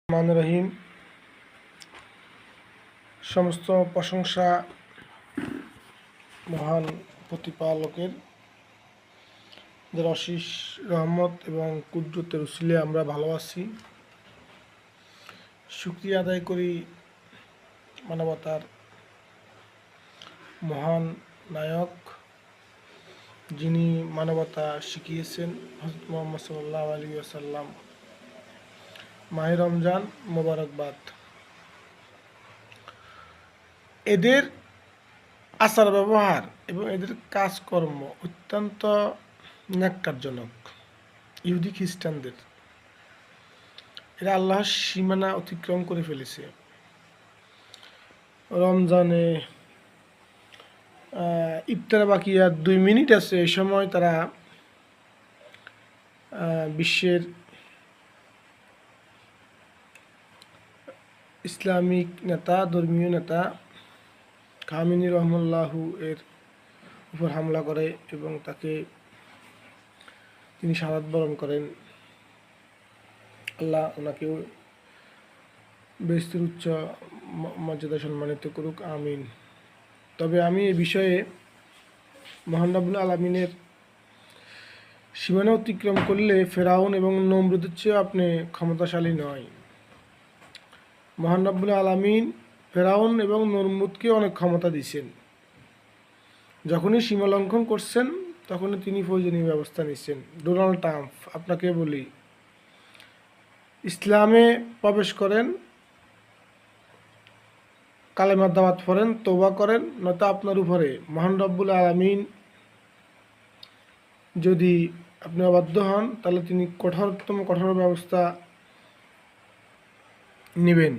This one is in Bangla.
রহমান রহিম। সমস্ত প্রশংসা মহান প্রতিপালকের, যার অশেষ রহমত এবং কুদরতের উসিলে আমরা ভালো আছি। শুকরিয়া আদায় করি মানবতার মহান নায়ক, যিনি মানবতা শিখিয়েছেন, হযরত মুহাম্মদ সাল্লাল্লাহু আলাইহি ওয়াসাল্লাম। মাহে রমজান মোবারকবাদ। এদের আচার ব্যবহার এবং এদের কাজকর্ম অত্যন্ত ন্যাক্কারজনক। ইহুদি খ্রিস্টানদের, এরা আল্লাহর সীমানা অতিক্রম করে ফেলেছে। রমজানে ইফতার বাকি আর 2 মিনিট আছে, এই সময় তারা বিশ্বের ইসলামিক নেতা, ধর্মীয় নেতা খামেনি রহমাল্লাহু এর উপর হামলা করে এবং তিনি শাহাদাত বরণ করেন। আল্লাহ ওনাকেও বেহেশতের উচ্চ মর্যাদা সম্মানিত করুক, আমিন। তবে আমি এই বিষয়ে মহান রব্বুল আলামিনের সীমানা অতিক্রম করলে ফেরাউন এবং নমরুদের চেয়েও আপনি ক্ষমতাশালী নয়। মহান রব্বুল আলামিন ফেরাউন এবং নমরুদকে অনেক ক্ষমতা দিয়েছেন। যখনই সীমা লঙ্ঘন করছেন তখনই তিনি প্রয়োজনীয় ব্যবস্থা নিচ্ছেন। ডোনাল্ড ট্রাম্প, আপনাকে বলি, ইসলামে প্রবেশ করেন, কালেমার দাওয়াত পড়েন, তওবা করেন, নয়তো আপনার উপরে মহান রব্বুল আলামিন যদি আপনি অবাধ্য হন তাহলে তিনি কঠোরতম কঠোর ব্যবস্থা নেবেন।